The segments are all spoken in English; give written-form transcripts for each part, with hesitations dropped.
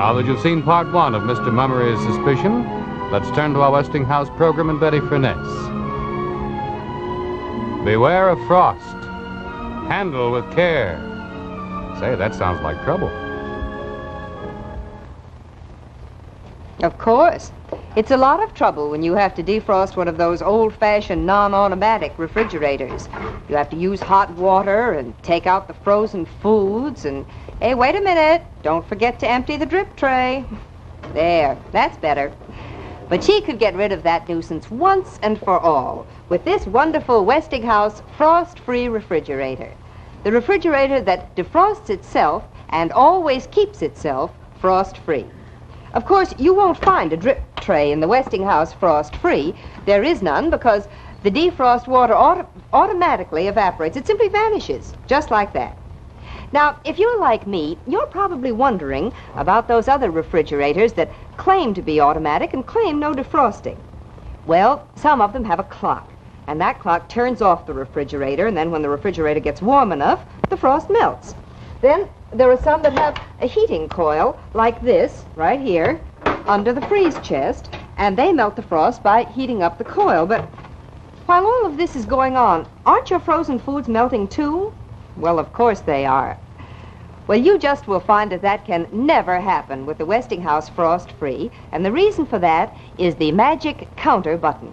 Now that you've seen part one of Mr. Mummery's suspicion, let's turn to our Westinghouse program and Betty Furness. Beware of frost. Handle with care. Say, that sounds like trouble. Of course. It's a lot of trouble when you have to defrost one of those old-fashioned non-automatic refrigerators. You have to use hot water and take out the frozen foods and... Hey, wait a minute. Don't forget to empty the drip tray. There, that's better. But she could get rid of that nuisance once and for all with this wonderful Westinghouse frost-free refrigerator. The refrigerator that defrosts itself and always keeps itself frost-free. Of course, you won't find a drip tray in the Westinghouse frost-free. There is none because the defrost water automatically evaporates. It simply vanishes, just like that. Now, if you're like me, you're probably wondering about those other refrigerators that claim to be automatic and claim no defrosting. Well, some of them have a clock, and that clock turns off the refrigerator, and then when the refrigerator gets warm enough, the frost melts. Then there are some that have a heating coil like this, right here, under the freeze chest, and they melt the frost by heating up the coil. But while all of this is going on, aren't your frozen foods melting too? Well, of course they are. Well, you just will find that that can never happen with the Westinghouse Frost-Free, and the reason for that is the magic counter button.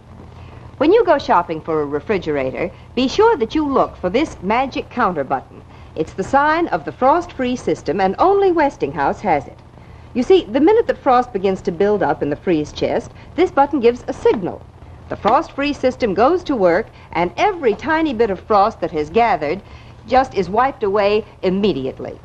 When you go shopping for a refrigerator, be sure that you look for this magic counter button. It's the sign of the frost-free system, and only Westinghouse has it. You see, the minute that frost begins to build up in the freeze chest, this button gives a signal. The frost-free system goes to work, and every tiny bit of frost that has gathered just is wiped away immediately.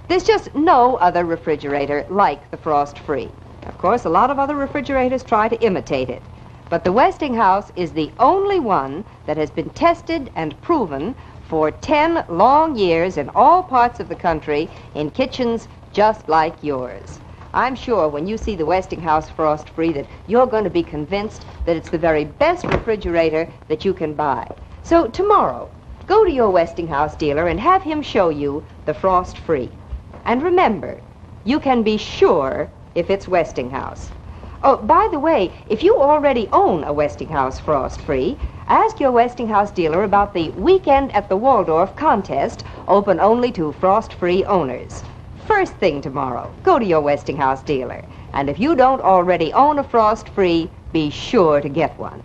There's just no other refrigerator like the frost-free. Of course, a lot of other refrigerators try to imitate it, but the Westinghouse is the only one that has been tested and proven for 10 long years in all parts of the country in kitchens just like yours. I'm sure when you see the Westinghouse Frost-Free that you're going to be convinced that it's the very best refrigerator that you can buy. So tomorrow, go to your Westinghouse dealer and have him show you the Frost-Free. And remember, you can be sure if it's Westinghouse. Oh, by the way, if you already own a Westinghouse Frost-Free, ask your Westinghouse dealer about the Weekend at the Waldorf contest, open only to Frost-Free owners. First thing tomorrow, go to your Westinghouse dealer. And if you don't already own a Frost-Free, be sure to get one.